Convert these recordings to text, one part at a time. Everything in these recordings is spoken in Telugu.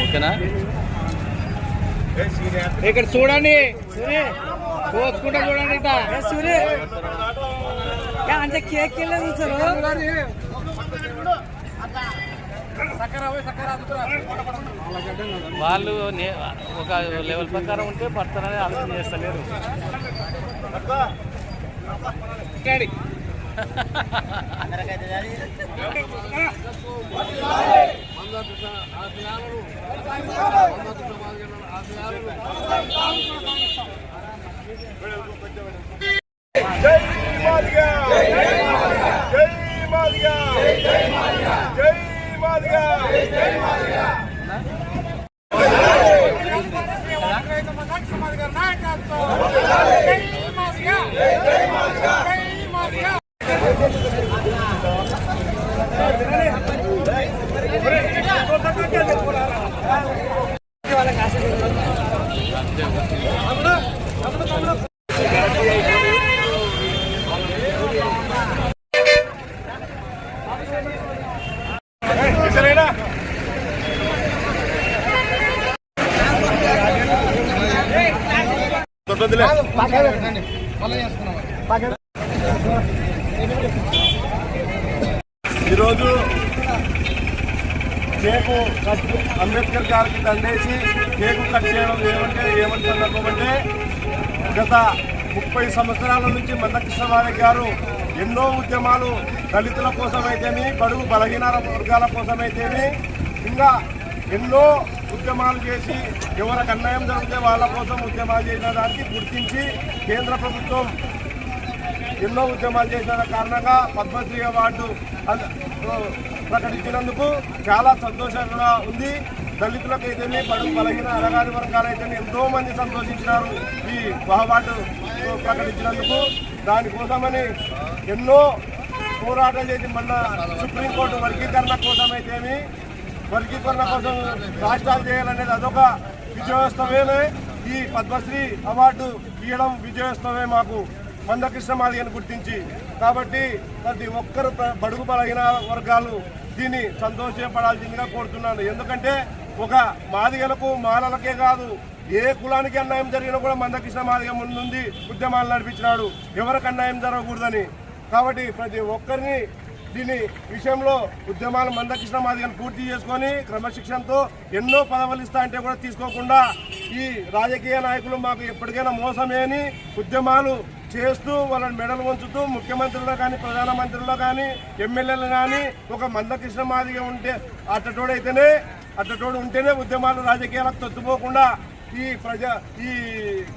ఓకేనా? ఇక్కడ చూడండి, కోసుకుంటా చూడండి. అంటే కేక్ చూసారు వాళ్ళు ఒక లెవెల్ ప్రకారం ఉంటే పడతారని ఆలోచన చేస్తలేరు. ఈరోజు కేకు అంబేద్కర్ గారికి దండేసి కేకు కట్ చేయడం ఏమని సందర్భం అంటే, గత 30 సంవత్సరాల నుంచి మందకృష్ణ మాదిగ గారు ఎన్నో ఉద్యమాలు దళితుల కోసమైతేమి, బడుగు బలహీన వర్గాల కోసమైతేమి, ఇంకా ఎన్నో ఉద్యమాలు చేసి ఎవరికి అన్యాయం జరిగితే వాళ్ళ కోసం ఉద్యమాలు చేసిన దానికి గుర్తించి కేంద్ర ప్రభుత్వం ఎన్నో ఉద్యమాలు చేసిన కారణంగా పద్మశ్రీ అవార్డు ప్రకటించినందుకు చాలా సంతోషంగా ఉంది. దళితులకైతేనే, బడుగు బలహీన అరగాని వర్గాలైతేనే ఎంతో మంది సంతోషించినారు ఈ అవార్డు ప్రకటించినందుకు. దానికోసమని ఎన్నో పోరాటం చేసి మన సుప్రీంకోర్టు వర్గీకరణ కోసమైతేమి, వర్గీకరణ కోసం రాష్ట్రాలు చేయాలనేది అదొక విజయోత్సవమే. ఈ పద్మశ్రీ అవార్డు ఇవ్వడం విజయోత్సవమే మాకు మందకృష్ణ మాదిగని గుర్తించి. కాబట్టి ప్రతి ఒక్కరు బడుగు బలహీన వర్గాలు దీన్ని సంతోషపడాల్సిందిగా కోరుతున్నాను. ఎందుకంటే ఒక మాదిగలకు మాలలకే కాదు, ఏ కులానికి అన్యాయం జరిగినా కూడా మందకృష్ణ మాదిగ ముందుండి ఉద్యమాలు నడిపించినాడు, ఎవరికి అన్యాయం జరగకూడదని. కాబట్టి ప్రతి ఒక్కరిని దీని విషయంలో ఉద్యమాలు మందకృష్ణ మాదిగను పూర్తి చేసుకొని క్రమశిక్షణతో ఎన్నో పదవులు ఇస్తా అంటే కూడా తీసుకోకుండా ఈ రాజకీయ నాయకులు మాకు ఎప్పటికైనా మోసమే అని ఉద్యమాలు చేస్తూ వాళ్ళని మెడలు వంచుతూ ముఖ్యమంత్రుల్లో కానీ, ప్రధానమంత్రుల్లో కానీ, ఎమ్మెల్యేలు కానీ ఒక మందకృష్ణ మాదిగ ఉంటే అట్టటోడు ఉంటేనే ఉద్యమాలు రాజకీయాలకు తొత్తుపోకుండా ఈ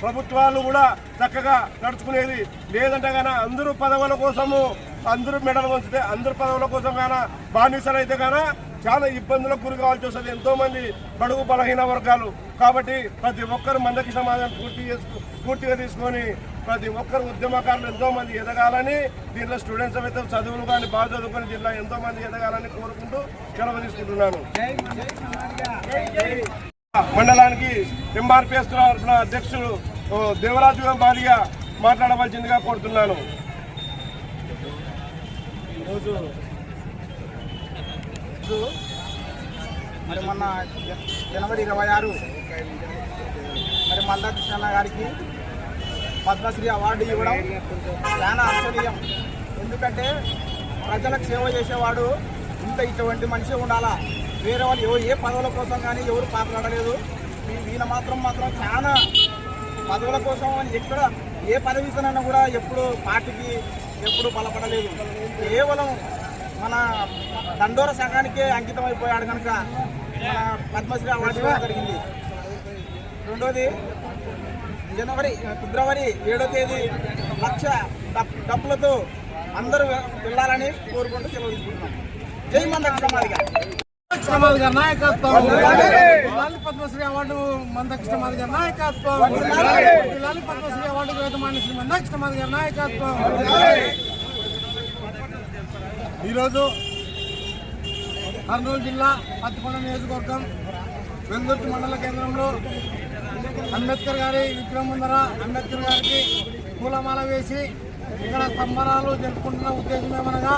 ప్రభుత్వాలు కూడా చక్కగా నడుచుకునేది. లేదంటే కానీ అందరూ పదవుల కోసము అందరూ మెడలు వంచితే, అందరూ పదవుల కోసం కానీ బానిసలు అయితే కానీ చాలా ఇబ్బందులకు గురి కావాల్సి వస్తుంది ఎంతో మంది బడుగు బలహీన వర్గాలు. కాబట్టి ప్రతి ఒక్కరు మందకృష్ణ మాదిగను పూర్తిగా తీసుకొని ప్రతి ఒక్కరు ఉద్యమకారులు ఎంతో మంది ఎదగాలని, దీంట్లో స్టూడెంట్స్ అయితే చదువులు కానీ బాగా చదువుకొని దీంట్లో ఎంతో మంది ఎదగాలని కోరుకుంటూ సెలవు తీసుకుంటున్నాను. మండలానికి ఎంఆర్పిఎస్ తరఫున అధ్యక్షుడు దేవరాజు మాదిగ మాట్లాడవలసిందిగా కోరుతున్నాను. ఈరోజు మరి మొన్న జనవరి 26 మరి మందకృష్ణ గారికి పద్మశ్రీ అవార్డు ఇవ్వడం చాలా అర్చనీయం. ఎందుకంటే ప్రజలకు సేవ చేసేవాడు ఇటువంటి మనిషి ఉండాలా. వేరే వాళ్ళు ఏ పదవుల కోసం కానీ ఎవరు పాల్గొనలేదు. ఈయన మాత్రం చాలా పదవుల కోసం ఎక్కడ ఏ పదవి ఇస్తానన్నా కూడా ఎప్పుడు పార్టీకి ఎప్పుడు బలపడలేదు. కేవలం మన దండోర సంఘానికే అంకితం అయిపోయాడు కనుక మన పద్మశ్రీ అవార్డు ఇవ్వడం జరిగింది. రెండోది ఫిబ్రవరి 7వ తేదీ 1,00,000 డబ్బులతో అందరూ వెళ్ళాలని కోరుకుంటూ సెలవు తీసుకుంటున్నాం. జై మందకృష్ణ మాదిగ. నాయకత్వం, పద్మశ్రీ అవార్డు మందకృష్ణ మాదిగ నాయకత్వం, పద్మశ్రీ అవార్డు వేదమాని శ్రీ మందకృష్ణ మాదిగ నాయకత్వం. ఈరోజు కర్నూలు జిల్లా పత్తికొండ నియోజకవర్గం వెందుర్తి మండల కేంద్రంలో అంబేద్కర్ గారి విగ్రహం ముందర అంబేద్కర్ గారికి పూలమాల వేసి ఇక్కడ సంబరాలు జరుపుకుంటున్న ఉద్దేశం ఏమనగా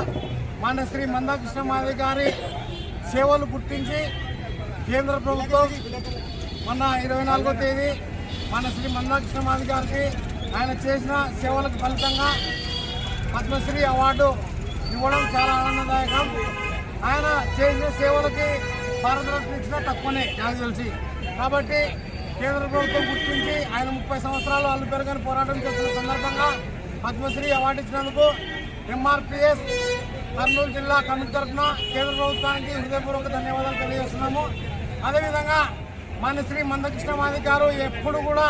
మాన్య శ్రీ మందకృష్ణ మాదిగ గారి సేవలు గుర్తించి కేంద్ర ప్రభుత్వం మొన్న 24వ తేదీ మన శ్రీ మందాకృష్ణ మాదిగ గారికి ఆయన చేసిన సేవలకు ఫలితంగా పద్మశ్రీ అవార్డు ఇవ్వడం చాలా ఆనందదాయకం. ఆయన చేసిన సేవలకి భారతరత్న ఇచ్చినా తక్కువనే నాకు తెలిసి. కాబట్టి కేంద్ర ప్రభుత్వం గుర్తించి ఆయన 30 సంవత్సరాలు అల్లు పెరగని పోరాటం చేస్తున్న సందర్భంగా పద్మశ్రీ అవార్డు ఇచ్చినందుకు ఎంఆర్పిఎస్ కర్నూలు జిల్లా కమిటీ తరఫున కేంద్ర ప్రభుత్వానికి హృదయపూర్వక ధన్యవాదాలు తెలియజేస్తున్నాము. అదేవిధంగా మన శ్రీ మందకృష్ణ మాదిగ గారు ఎప్పుడు కూడా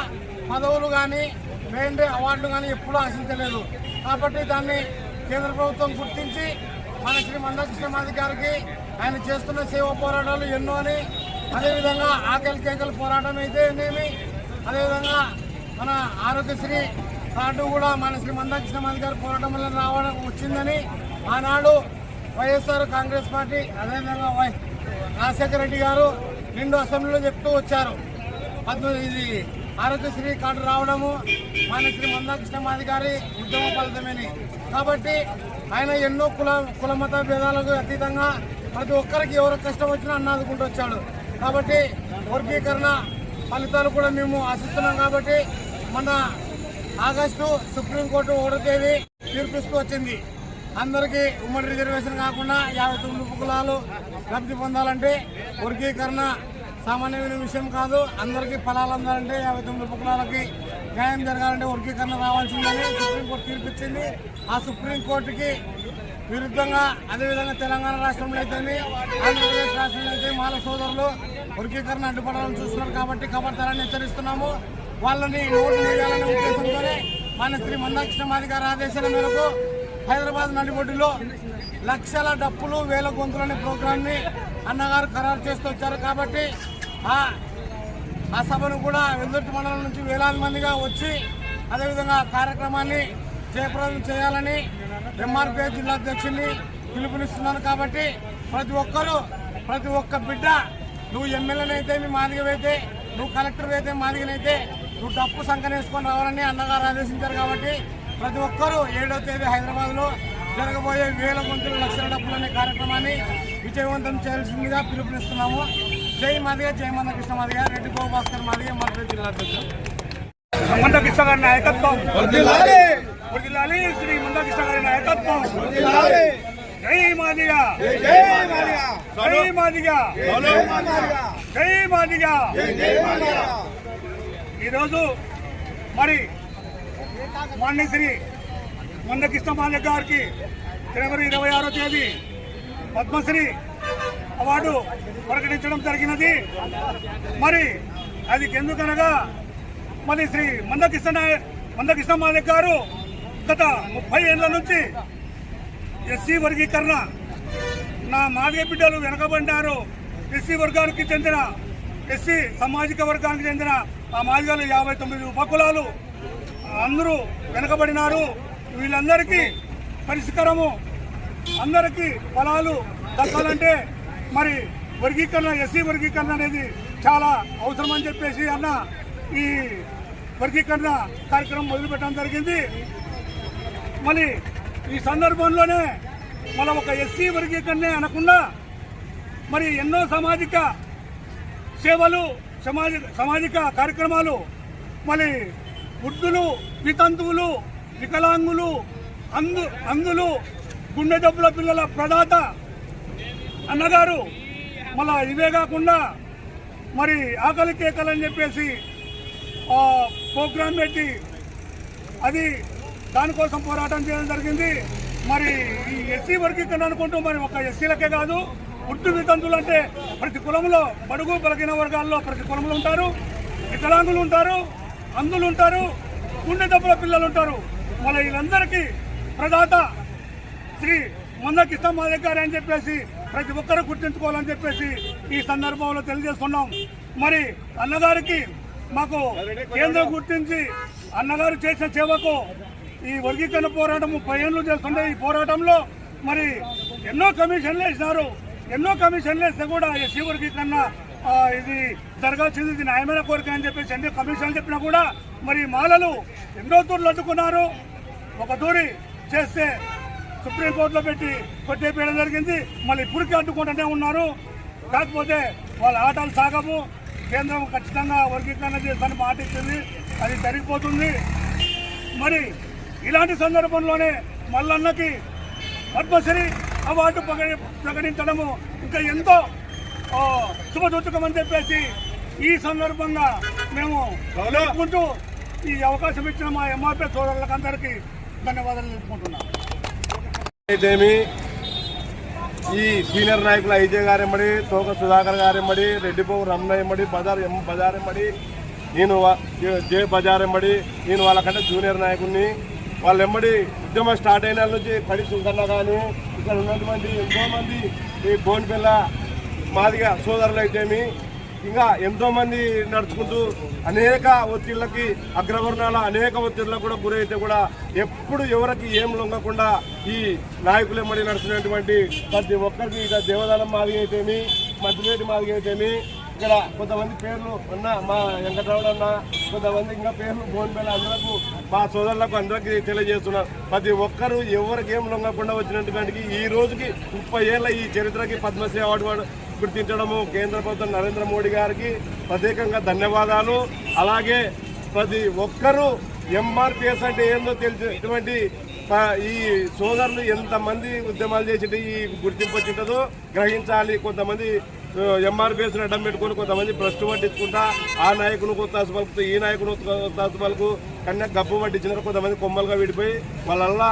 పదవులు కానీ వేరే అవార్డులు కానీ ఎప్పుడూ ఆశించలేదు. కాబట్టి దాన్ని కేంద్ర ప్రభుత్వం గుర్తించి మన శ్రీ మందకృష్ణ మాదిగ గారికి ఆయన చేస్తున్న సేవా పోరాటాలు ఎన్నో అని, అదేవిధంగా ఆకలి కేకల పోరాటం అయితేనేమి, అదేవిధంగా మన ఆరోగ్యశ్రీ కార్డు కూడా మన శ్రీ మందకృష్ణ మాదిగ గారి పోరాటం వల్ల రావడం వచ్చిందని ఆనాడు వైఎస్ఆర్ కాంగ్రెస్ పార్టీ అదేవిధంగా రాజశేఖర రెడ్డి గారు నిండు అసెంబ్లీలో చెప్తూ వచ్చారు. ఇది ఆరోగ్యశ్రీ కార్డు రావడము మన శ్రీ మందకృష్ణ మాదిగ గారి ఉద్యమ ఫలితమని. కాబట్టి ఆయన ఎన్నో కుల మత భేదాలకు అతీతంగా ప్రతి ఒక్కరికి ఎవరికి కష్టం వచ్చినా అన్నాదుకుంటూ వచ్చాడు. కాబట్టి వర్గీకరణ ఫలితాలు కూడా మేము ఆశిస్తున్నాం. కాబట్టి మన ఆగస్టు సుప్రీంకోర్టు 1వ తేదీ తీర్పిస్తూ వచ్చింది. అందరికీ ఉమ్మడి రిజర్వేషన్ కాకుండా 59 కులాలు లబ్ధి పొందాలంటే వర్గీకరణ సామాన్యమైన విషయం కాదు. అందరికీ ఫలాలు అందాలంటే 59 కులాలకి న్యాయం జరగాలంటే వర్గీకరణ రావాల్సిందని సుప్రీంకోర్టు తీర్పిచ్చింది. ఆ సుప్రీంకోర్టుకి విరుద్ధంగా అదేవిధంగా తెలంగాణ రాష్ట్రంలో అయితే ఆంధ్రప్రదేశ్ రాష్ట్రంలో అయితే మాల సోదరులు వర్గీకరణ అడ్డుపడాలని చూస్తున్నారు. కాబట్టి కబర్దారాన్ని హెచ్చరిస్తున్నాము. వాళ్ళని నోటు వేయాలనే ఉద్దేశంతోనే మన శ్రీ మందకృష్ణ మాదిగ గారి ఆదేశాల మేరకు హైదరాబాద్ నడిబొడ్డులో లక్షల డప్పులు వేల గొంతులు అనే ప్రోగ్రాంని అన్నగారు ఖరారు చేస్తూ వచ్చారు. కాబట్టి ఆ సభను కూడా వెల్దుర్తి మండలం నుంచి వేలాది మందిగా వచ్చి అదేవిధంగా కార్యక్రమాన్ని జయప్రదం చేయాలని ఎంఆర్పిఎస్ జిల్లా అధ్యక్షుడిని పిలుపునిస్తున్నాను. కాబట్టి ప్రతి ఒక్క బిడ్డ నువ్వు ఎమ్మెల్యేనైతే మీ మాదిగవైతే, నువ్వు కలెక్టర్ అయితే మాదిగనైతే నువ్వు డప్పు సంకనేసుకొని రావాలని అన్నగారు ఆదేశించారు. కాబట్టి ప్రతి ఒక్కరూ 7వ తేదీ హైదరాబాద్లో జరగబోయే వేల గొంతుల లక్షల డప్పులు అనే కార్యక్రమాన్ని విజయవంతం చేయాల్సిందిగా పిలుపునిస్తున్నాము. జై మాదిగ, జై మందకృష్ణ మాదిగ, రెడ్డి గోపాస్కర్ మాదిగ, ఎంఆర్పిఎస్ జిల్లా అధ్యక్షుడు. మందకృష్ణ గారి నాయకత్వం వర్ధిల్లాలి. శ్రీ మందకృష్ణ గారి నాయకత్వం జై మాదిగ, జై మాదిగ, జై మాదిగ, జై మాదిగ. ఈరోజు మరి మాన్యశ్రీ మందకృష్ణ మాదిగ గారికి జనవరి 26వ తేదీ పద్మశ్రీ అవార్డు ప్రకటించడం జరిగినది. మరి అది ఎందుకనగా మరి శ్రీ మందకృష్ణ మాదిగ గారు గత 30 ఏళ్ల నుంచి ఎస్సీ వర్గీకరణ, నా మాదిగ బిడ్డలు వెనకబడినారు, ఎస్సీ వర్గానికి చెందిన ఎస్సీ సామాజిక వర్గానికి చెందిన ఆ మాదిగలు 59 ఉపకులాలు అందరూ వెనకబడినారు. వీళ్ళందరికీ పరిష్కారము, అందరికీ ఫలాలు దక్కాలంటే మరి వర్గీకరణ, ఎస్సీ వర్గీకరణ అనేది చాలా అవసరమని చెప్పేసి అన్న ఈ వర్గీకరణ కార్యక్రమం మొదలుపెట్టడం జరిగింది. మరి ఈ సందర్భంలోనే మన ఒక ఎస్సీ వర్గీకరణే అనకుండా మరి ఎన్నో సామాజిక సేవలు, సామాజిక కార్యక్రమాలు, మరి వృద్ధులు, వితంతువులు, వికలాంగులు, అందులు, గుండె జబ్బుల పిల్లల ప్రదాత అన్నగారు మళ్ళా ఇవే కాకుండా మరి ఆకలి కేకలని చెప్పేసి ప్రోగ్రాం పెట్టి అది దానికోసం పోరాటం చేయడం జరిగింది. మరి ఈ ఎస్సీ వర్గీకరణ అనుకుంటూ మరి ఒక ఎస్సీలకే కాదు, వృద్ధు వితంతులు అంటే ప్రతి కులంలో, బడుగు బలహీన వర్గాల్లో ప్రతి కులంలో ఉంటారు, వికలాంగులు ఉంటారు, అందులు ఉంటారు, గుండె దెబ్బల పిల్లలు ఉంటారు. మళ్ళీ వీళ్ళందరికీ ప్రదాత శ్రీ మందకృష్ణ మాదిగ గారు అని చెప్పేసి ప్రతి ఒక్కరూ గుర్తించుకోవాలని చెప్పేసి ఈ సందర్భంలో తెలియజేస్తున్నాం. మరి అన్నగారికి మాకు కేంద్రం గుర్తించి అన్నగారు చేసిన సేవకు ఈ వర్గీకరణ పోరాటం 30 ఏళ్ళు చేస్తుండే ఈ పోరాటంలో మరి ఎన్నో కమిషన్లు వేసినారు. ఎన్నో కమిషన్లు వేస్తే కూడా ఎస్సీ వర్గీకరణ ఇది జరగాల్సింది, ఇది న్యాయమైన కోరిక అని చెప్పేసి ఎన్నో కమిషన్లు చెప్పినా కూడా మరి మాలలు ఎన్నో తూర్లు అడ్డుకున్నారు. ఒక తూరి చేస్తే సుప్రీంకోర్టులో పెట్టి కొట్టేపేయడం జరిగింది. మళ్ళీ ఇప్పటికీ అడ్డుకుంటూనే ఉన్నారు. కాకపోతే వాళ్ళ ఆటలు సాగవు. కేంద్రం ఖచ్చితంగా వర్గీకరణ చేస్తానని మాట ఇచ్చింది, అది జరిగిపోతుంది. మరి ఇలాంటి సందర్భంలోనే మల్లన్నకి పద్మశ్రీ అవార్డు ప్రకటించడము ఇంకా ఎంతో శుభసూచకమని చెప్పేసి ఈ సందర్భంగా మేము తెలుపుకుంటూ ఈ అవకాశం ఇచ్చిన మా ఎంఆర్పీ సోదరులకు అందరికీ ధన్యవాదాలు తెలుపుకుంటున్నాం. అయితేమి ఈ సీనియర్ నాయకులు ఐజే గారెమ్మడి, తోక సుధాకర్ గారెమ్మడి, రెడ్డిపోగు రమణ ఎమ్మడి, బజార్ ఎమ్మడి, నేను జే బజార్ ఎమ్మడి, నేను వాళ్ళకంటే జూనియర్ నాయకుడిని. వాళ్ళ ఎమ్మడి ఉద్యమం స్టార్ట్ అయిన నుంచి పడి సుందరణ కానీ ఇక్కడ ఉన్నటువంటి ఎంతోమంది ఈ బోన్పిల్ల మాదిగా సోదరులు అయితేమి ఇంకా ఎంతోమంది నడుచుకుంటూ అనేక ఒత్తిళ్ళకి అగ్రవర్ణాల అనేక ఒత్తిళ్ళకు కూడా గురైతే కూడా ఎప్పుడు ఎవరికి ఏం లొంగకుండా ఈ నాయకులు ఎమ్మడి నడుస్తున్నటువంటి ప్రతి ఒక్కరికి ఇక దేవదానం మాదిగా అయితేమి, మధ్యరేటి మాదిగా అయితేమి, ఇక్కడ కొంతమంది పేర్లు అన్న మా వెంకటరావుడు అన్న, కొంతమంది ఇంకా పేర్లు బోన్పేల అందరకు మా సోదరులకు అందరికీ తెలియజేస్తున్నారు. ప్రతి ఒక్కరూ ఎవరికి ఏం లొంగకుండా వచ్చినటువంటి ఈ రోజుకి 30 ఏళ్ళ ఈ చరిత్రకి పద్మశ్రీ అవార్డు గుర్తించడము కేంద్ర ప్రభుత్వం నరేంద్ర మోడీ గారికి ప్రత్యేకంగా ధన్యవాదాలు. అలాగే ప్రతి ఒక్కరూ ఎంఆర్పిఎస్ అంటే ఏందో తెలిసినటువంటి ఈ సోదరులు ఎంతమంది ఉద్యమాలు చేసి ఈ గుర్తింపు వచ్చిందో గ్రహించాలి. కొంతమంది ఎంఆర్పిఎస్ని అడ్డం పెట్టుకుని కొంతమంది భ్రష్టు పట్టించుకుంటా ఆ నాయకుని కొత్తాసు పలుకుతూ ఈ నాయకుని కొత్తాసు పలుకు కన్నా గబ్బు పట్టించినారు. కొంతమంది కొమ్మలుగా విడిపోయి వాళ్ళల్లా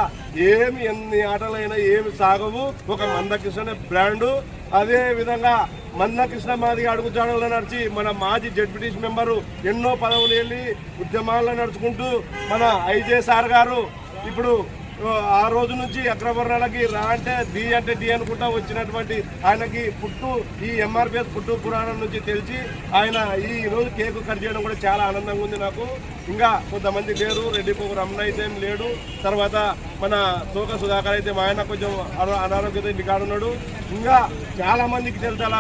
ఏమి ఎన్ని ఆటలైనా ఏమి సాగవు. ఒక మందకృష్ణ బ్రాండు. అదే విధంగా మందకృష్ణ మాదిగా అడుగుజాడల్లో నడిచి మన మాజీ జడ్పీటీసీ మెంబరు ఎన్నో పదవులు వెళ్ళి ఉద్యమాల్లో నడుచుకుంటూ మన ఐజే సార్ గారు ఇప్పుడు ఆ రోజు నుంచి అగ్రవర్ణాలకి రా అంటే డి అంటే డి అనుకుంటా వచ్చినటువంటి ఆయనకి ఈ ఎంఆర్పిఎస్ పుట్టు పురాణం నుంచి తెలిసి ఆయన ఈ రోజు కేకు కట్ చేయడం కూడా చాలా ఆనందంగా ఉంది నాకు. ఇంకా కొంతమంది లేరు, రెడ్డిపోగు రమణ అయితే లేడు, తర్వాత మన తోక సుధాకర్ అయితే ఆయన కొంచెం అనారోగ్యత ఇంటికాడు ఉన్నాడు. ఇంకా చాలా మందికి తెలుసా.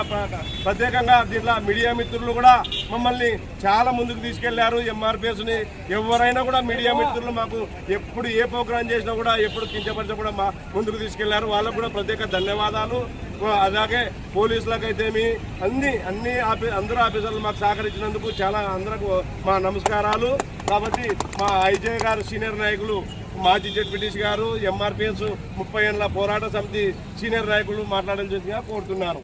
ప్రత్యేకంగా దీంట్లో మీడియా మిత్రులు కూడా మమ్మల్ని చాలా ముందుకు తీసుకెళ్లారు. ఎంఆర్పిఎస్ని ఎవరైనా కూడా మీడియా మిత్రులు మాకు ఎప్పుడు ఏ ప్రోగ్రాం చేసినా కూడా ఎప్పుడు కించపరిచినా కూడా మా ముందుకు తీసుకెళ్లారు. వాళ్ళకు కూడా ప్రత్యేక ధన్యవాదాలు. అలాగే పోలీసులకు అయితేమి అందరూ ఆఫీసర్లు మాకు సహకరించినందుకు చాలా అందరికి మా నమస్కారాలు. కాబట్టి మా ఐజే గారు సీనియర్ నాయకులు, మాజీ జడ్పీటీసీ గారు, ఎంఆర్పిఎస్ 30 ఏళ్ల పోరాట సమితి సీనియర్ నాయకులు మాట్లాడాల్సిందిగా కోరుతున్నారు.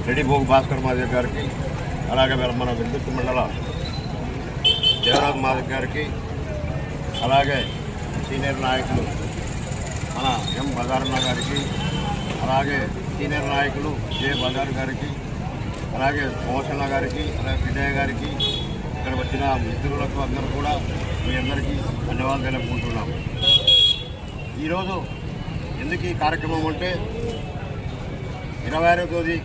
రెడ్డిపోగు భాస్కర్ మాధవ్ గారికి, అలాగే మన విద్యుత్ మండల దేవరాజ్ మాధవ్ గారికి, అలాగే సీనియర్ నాయకులు మన ఎం బజారన్న గారికి, అలాగే సీనియర్ నాయకులు జే బజార్ గారికి, అలాగే మోషన్న గారికి, అలాగే విజయ్ గారికి, ఇక్కడ వచ్చిన మిత్రులకు అందరూ కూడా మీ అందరికీ ధన్యవాదాలు తెలుపుకుంటున్నాం. ఈరోజు ఎందుకు ఈ కార్యక్రమం అంటే 26వ తేదీ